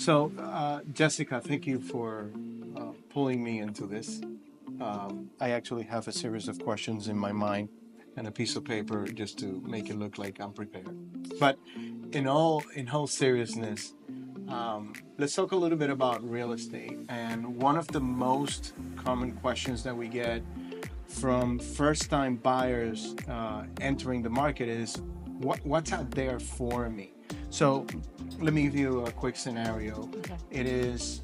Jessica, thank you for pulling me into this. I actually have a series of questions in my mind and a piece of paper just to make it look like I'm prepared. But in all seriousness, let's talk a little bit about real estate. And one of the most common questions that we get from first-time buyers entering the market is, what's out there for me? So let me give you a quick scenario. Okay. It is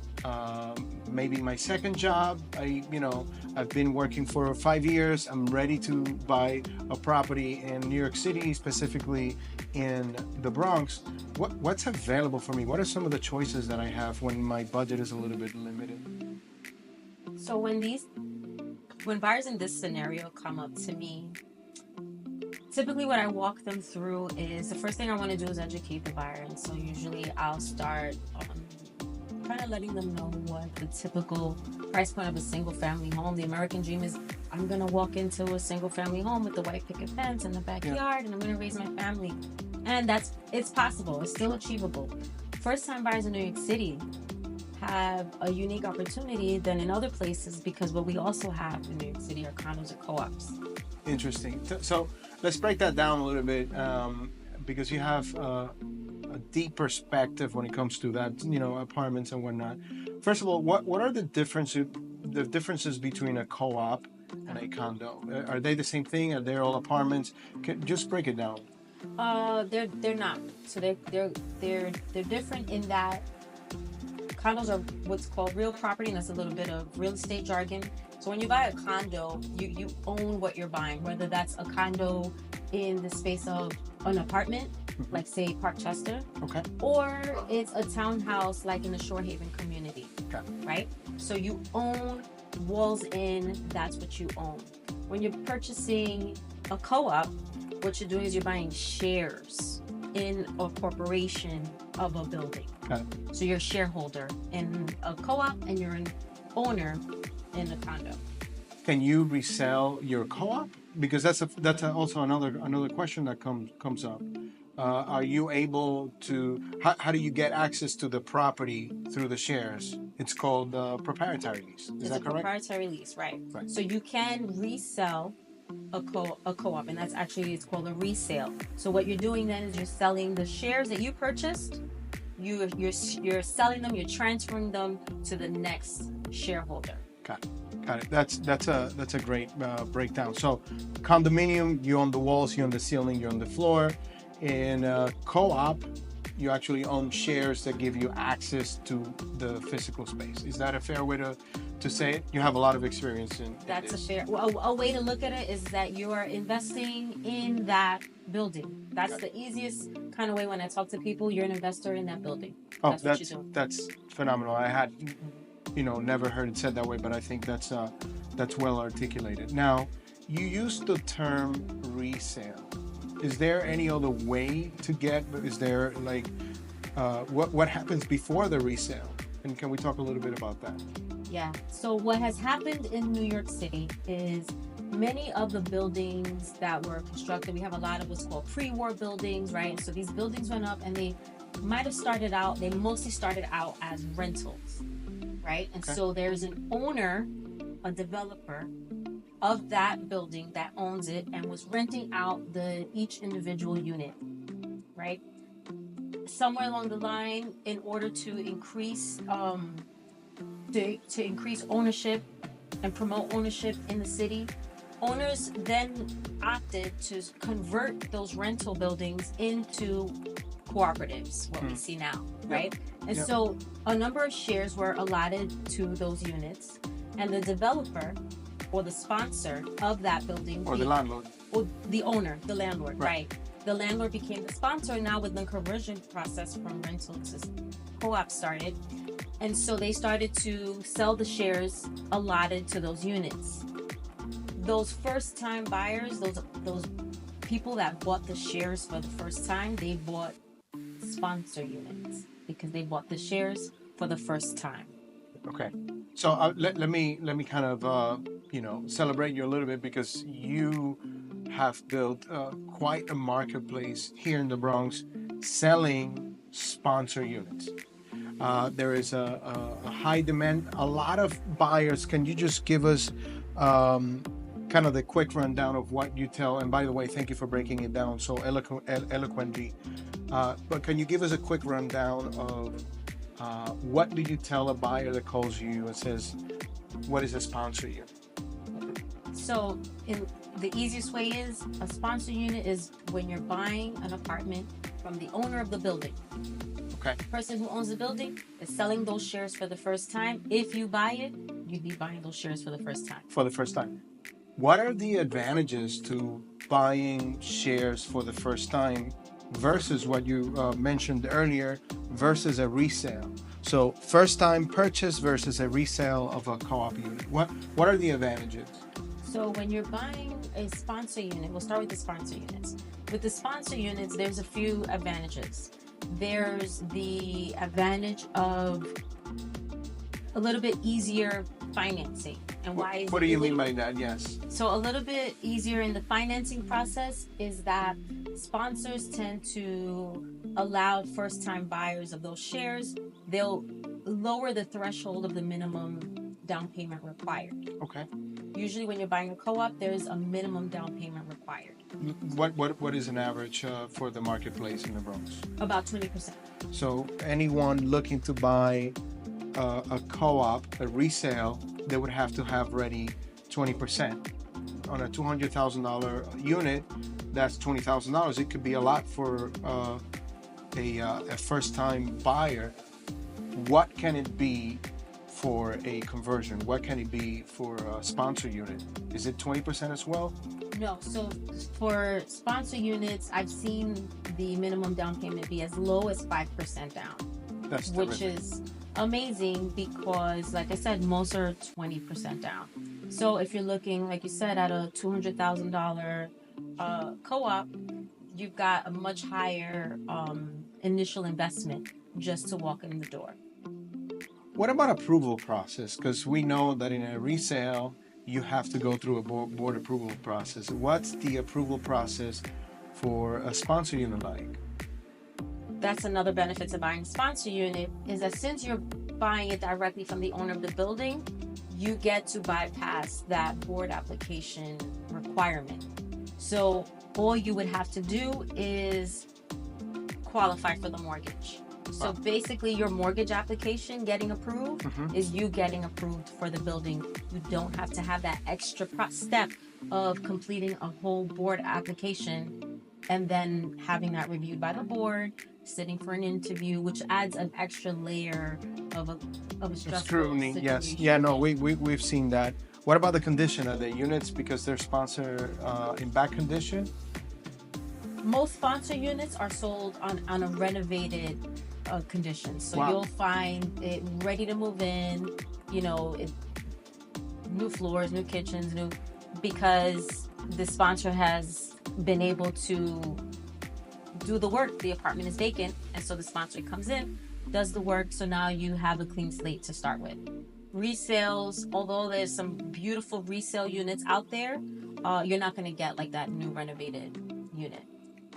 maybe my second job. I've been working for 5 years. I'm ready to buy a property in New York City, specifically in the Bronx. What's available for me? What are some of the choices that I have when my budget is a little bit limited? So when buyers in this scenario come up to me, typically what I walk them through is the first thing I want to do is educate the buyer. And so usually I'll start kind of letting them know what the typical price point of a single family home. The American dream is I'm going to walk into a single family home with the white picket fence in the backyard and I'm going to raise my family. And it's possible. It's still achievable. First time buyers in New York City have a unique opportunity than in other places because what we also have in New York City are condos or co-ops. Interesting. So let's break that down a little bit, because you have a deep perspective when it comes to that, apartments and whatnot. First of all, what are the differences between a co-op and a condo? Are they the same thing? Are they all apartments? Just break it down. They're not. So they're different in that condos are what's called real property, and that's a little bit of real estate jargon. So when you buy a condo, you own what you're buying, whether that's a condo in the space of an apartment, like say Park Chester, Okay. or it's a townhouse like in the Shore Haven community, Okay. right? So you own walls in, that's what you own. When you're purchasing a co-op, what you're doing is you're buying shares in a corporation of a building. Okay. So you're a shareholder in a co-op and you're an owner in a condo. Can you resell your co-op? Because also another question that comes up. Are you able to? How do you get access to the property through the shares? It's called proprietary lease. Is It's that a correct? proprietary lease, right? Right. So you can resell a co-op, and that's actually it's called a resale. So what you're doing then is you're selling the shares that you purchased. You're selling them. You're transferring them to the next shareholder. Got it. Got it. That's a great breakdown. So, condominium, you own the walls, you own the ceiling, you own the floor. In co-op, you actually own shares that give you access to the physical space. Is that a fair way to say it? You have a lot of experience in That's this. a way to look at it is that you are investing in that building. That's the easiest kind of way when I talk to people. You're an investor in that building. Oh, That's what you're doing. that's phenomenal. I had, never heard it said that way, but I think that's well articulated. Now, you use the term resale. Is there any other way to get? Is there like what happens before the resale? And can we talk a little bit about that? Yeah. So what has happened in New York City is many of the buildings that were constructed, we have a lot of what's called pre-war buildings, right? So these buildings went up and they mostly started out as rentals, right? And Okay. so there's an owner, a developer of that building that owns it and was renting out each individual unit, right? Somewhere along the line, in order to increase increase ownership and promote ownership in the city, owners then opted to convert those rental buildings into cooperatives, what we see now, right? And Yep. so a number of shares were allotted to those units, and the developer or the sponsor of that building, Or the landlord. or the owner, the landlord, Right. right? The landlord became the sponsor, and now with the conversion process from rental to co-op started. And so they started to sell the shares allotted to those units. Those first-time buyers, those people that bought the shares for the first time, they bought sponsor units because they bought the shares for the first time. Okay. So let me kind of celebrate you a little bit because you have built quite a marketplace here in the Bronx selling sponsor units. There is a high demand. A lot of buyers. Can you just give us kind of the quick rundown of what you tell? And by the way, thank you for breaking it down so eloquently. But can you give us a quick rundown of what do you tell a buyer that calls you and says, "What is a sponsor unit?" So, the easiest way is a sponsor unit is when you're buying an apartment from the owner of the building. Okay. The person who owns the building is selling those shares for the first time. If you buy it, you'd be buying those shares for the first time. For the first time. What are the advantages to buying shares for the first time versus what you mentioned earlier versus a resale? So first time purchase versus a resale of a co-op unit. What are the advantages? So when you're buying a sponsor unit, we'll start with the sponsor units. With the sponsor units, there's a few advantages. There's the advantage of a little bit easier financing. And why is what do you mean by that? Yes. So a little bit easier in the financing process is that sponsors tend to allow first-time buyers of those shares. They'll lower the threshold of the minimum down payment required. Okay. Usually when you're buying a co-op, there's a minimum down payment required. What is an average for the marketplace in the Bronx? About 20%. So anyone looking to buy a co-op, a resale, they would have to have ready 20%. On a $200,000 unit, that's $20,000. It could be a lot for a first-time buyer. What can it be for a conversion? What can it be for a sponsor unit? Is it 20% as well? No. So for sponsor units, I've seen the minimum down payment be as low as 5% down. That's which terrific. is amazing because, like I said, most are 20% down. So if you're looking, like you said, at a $200,000 co-op, you've got a much higher initial investment just to walk in the door. What about approval process? Because we know that in a resale, you have to go through a board approval process. What's the approval process for a sponsor unit like? That's another benefit to buying a sponsor unit is that since you're buying it directly from the owner of the building, you get to bypass that board application requirement. So all you would have to do is qualify for the mortgage. So basically your mortgage application getting approved is you getting approved for the building. You don't have to have that extra step of completing a whole board application and then having that reviewed by the board, sitting for an interview, which adds an extra layer of a stressful scrutiny. situation. Yes. Yeah, no, we've seen that. What about the condition of the units because they're sponsored in bad condition? Most sponsor units are sold on a renovated condition. So Wow. you'll find it ready to move in, new floors, new kitchens, because the sponsor has been able to do the work. The apartment is vacant, and so the sponsor comes in, does the work, so now you have a clean slate to start with. Resales, although there's some beautiful resale units out there, you're not going to get like that new renovated unit.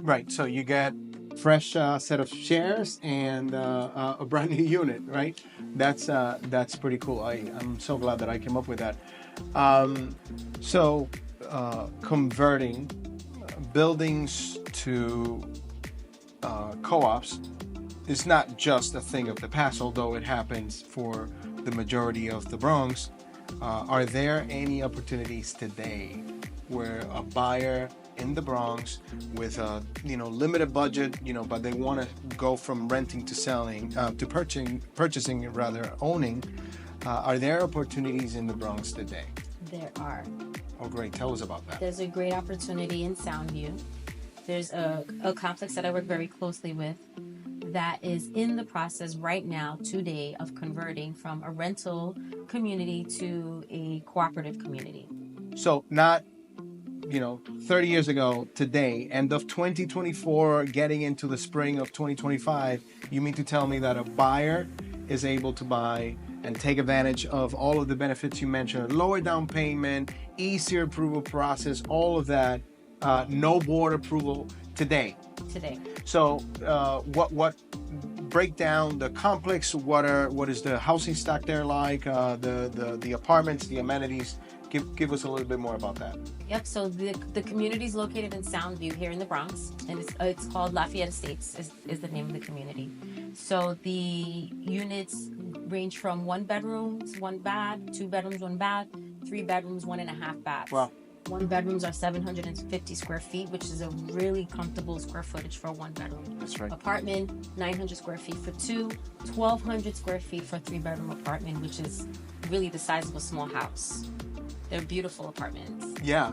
Right. So you get fresh set of shares and a brand new unit, right? That's pretty cool. I'm so glad that I came up with that. So converting buildings to co-ops is not just a thing of the past, although it happens for the majority of the Bronx. Are there any opportunities today where a buyer in the Bronx with a limited budget, but they want to go from renting to selling to purchasing rather owning? Are there opportunities in the Bronx today? There are. Oh, great! Tell us about that. There's a great opportunity in Soundview. There's a complex that I work very closely with that is in the process right now, today, of converting from a rental community to a cooperative community. So not 30 years ago, today, end of 2024, getting into the spring of 2025, you mean to tell me that a buyer is able to buy and take advantage of all of the benefits you mentioned, lower down payment, easier approval process, all of that, no board approval today? Today. So what break down the complex. What is the housing stock there like? The apartments, the amenities. Give us a little bit more about that. Yep. So the community is located in Soundview here in the Bronx, and it's called Lafayette Estates is the name of the community. So the units range from 1 bedrooms, 1 bath, 2 bedrooms, 1 bath, 3 bedrooms, 1.5 baths. Wow. 1 bedrooms are 750 square feet, which is a really comfortable square footage for a 1 bedroom. That's right. Apartment, 900 square feet for 2, 1,200 square feet for a 3-bedroom apartment, which is really the size of a small house. They're beautiful apartments. Yeah,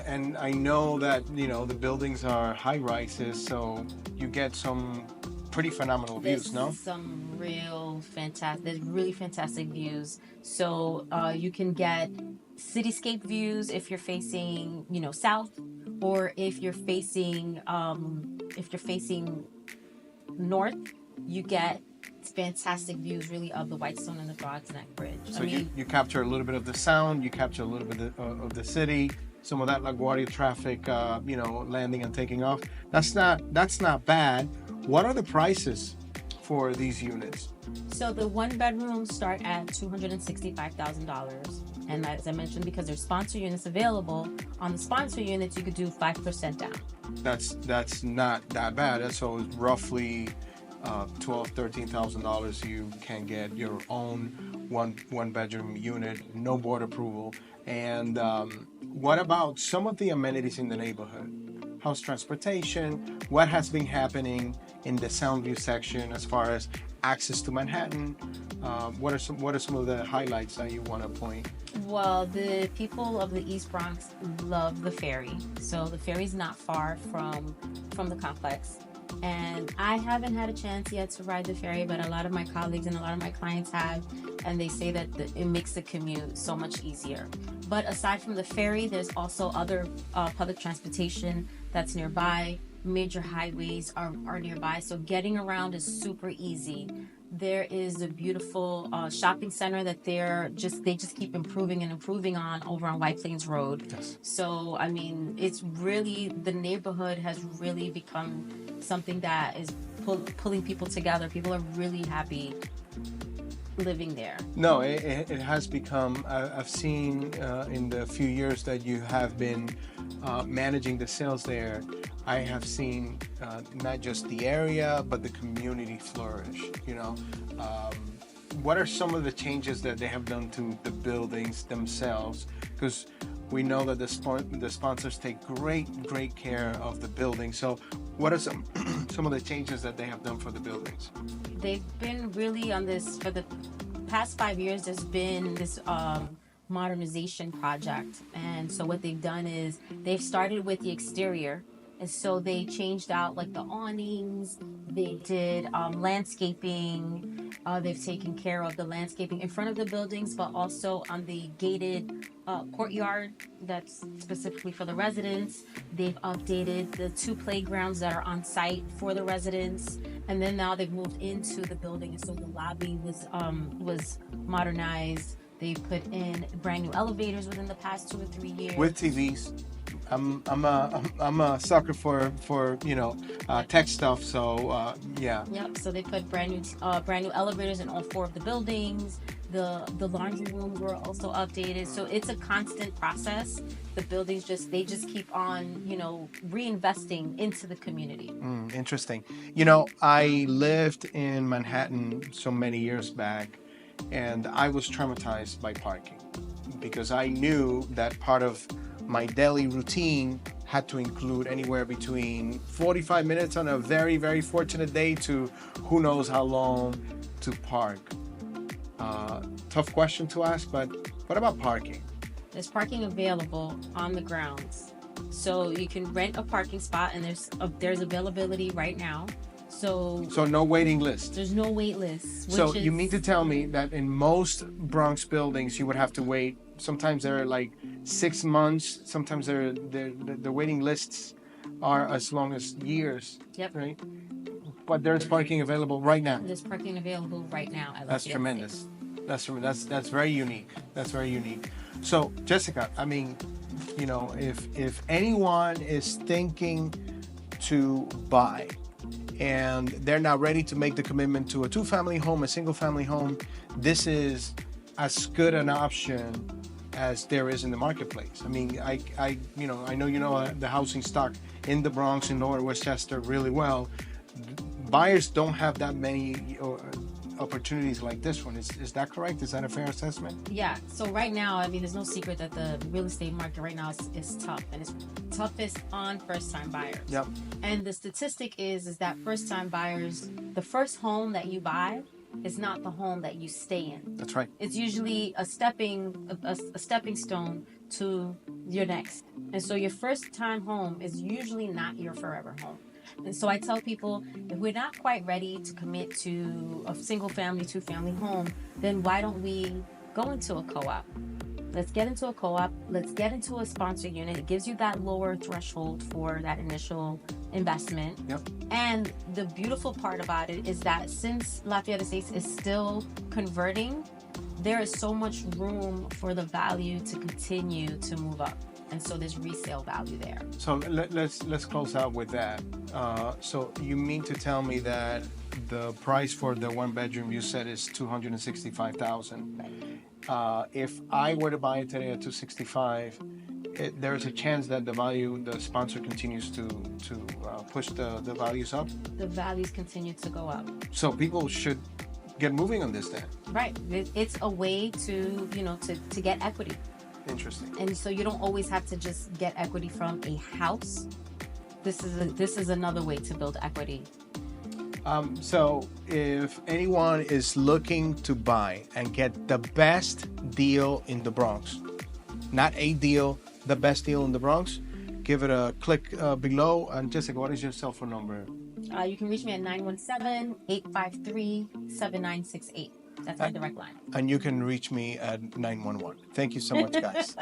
and I know that the buildings are high rises, so you get some pretty phenomenal views. No, some real fantastic. There's really fantastic views. So you can get cityscape views if you're facing south, or if you're facing north, you get fantastic views really of the Whitestone and the Broads Neck Bridge. So you capture a little bit of the sound, you capture a little bit of the city, some of that LaGuardia traffic, landing and taking off. That's not bad. What are the prices for these units? So the 1 bedrooms start at $265,000, and as I mentioned, because there's sponsor units available, on the sponsor units you could do 5% down. That's not that bad. So it's roughly $12,000-$13,000. You can get your own one bedroom unit, no board approval. And what about some of the amenities in the neighborhood? How's transportation? What has been happening in the Soundview section as far as access to Manhattan? What are some of the highlights that you want to point? Well, the people of the East Bronx love the ferry. So the ferry's not far from the complex. And I haven't had a chance yet to ride the ferry, but a lot of my colleagues and a lot of my clients have, and they say that it makes the commute so much easier. But aside from the ferry, there's also other public transportation that's nearby. Major highways are nearby, so getting around is super easy. There is a beautiful shopping center that they just keep improving on over on White Plains Road. Yes. So I mean, it's really, the neighborhood has really become something that is pulling people together. People are really happy living there. No, it has become. I've seen in the few years that you have been managing the sales there, I have seen not just the area but the community flourish. What are some of the changes that they have done to the buildings themselves? Because we know that the sponsors take great care of the building. So what are some of the changes that they have done for the buildings? They've been really on this for the past 5 years. There's been this modernization project, and so what they've done is they've started with the exterior. And so they changed out like the awnings, they did landscaping, they've taken care of the landscaping in front of the buildings, but also on the gated courtyard that's specifically for the residents. They've updated the 2 playgrounds that are on site for the residents. And then now they've moved into the building, and so the lobby was modernized. They put in brand new elevators within the past 2 or 3 years. With TVs. I'm a sucker for tech stuff. So yeah. Yep. So they put brand new elevators in all 4 of the buildings. The laundry rooms were also updated. So it's a constant process. The buildings they just keep on reinvesting into the community. Interesting. I lived in Manhattan so many years back, and I was traumatized by parking because I knew that part of my daily routine had to include anywhere between 45 minutes on a very, very fortunate day to who knows how long to park. Tough question to ask, but what about parking? There's parking available on the grounds. So you can rent a parking spot, and there's availability right now. So no waiting list. There's no wait list. So you mean to tell me that in most Bronx buildings you would have to wait? Sometimes they're like 6 months. Sometimes the waiting lists are as long as years. Yep. Right. But there's parking available right now. There's parking available right now. That's tremendous. That's very unique. That's very unique. So Jessica, I mean, if anyone is thinking to buy and they're not ready to make the commitment to a 2-family home, a single-family home, this is as good an option as there is in the marketplace. I mean, I know the housing stock in the Bronx and Lower Westchester really well. Buyers don't have that many opportunities like this one. Is that correct? Is that a fair assessment? Yeah. So right now, I mean, there's no secret that the real estate market right now is tough, and it's toughest on first-time buyers. Yep. And the statistic is that first-time buyers, the first home that you buy is not the home that you stay in. That's right. It's usually a stepping stone to your next. And so your first-time home is usually not your forever home. And so I tell people, if we're not quite ready to commit to a single-family, 2-family home, then why don't we go into a co-op? Let's get into a co-op. Let's get into a sponsor unit. It gives you that lower threshold for that initial investment. Yep. And the beautiful part about it is that since Lafayette Estates is still converting, there is so much room for the value to continue to move up. And so there's resale value there. So let's close out with that. So you mean to tell me that the price for the 1-bedroom you said is $265,000? If I were to buy it today at $265,000, there's a chance that the sponsor continues to push the values up. The values continue to go up. So people should get moving on this then. Right. It's a way to get equity. Interesting. And so you don't always have to just get equity from a house. This is another way to build equity. So if anyone is looking to buy and get the best deal in the Bronx, not a deal, the best deal in the Bronx, give it a click below. And Jessica, what is your cell phone number? You can reach me at 917-853-7968. That's my direct line. And you can reach me at 911. Thank you so much, guys.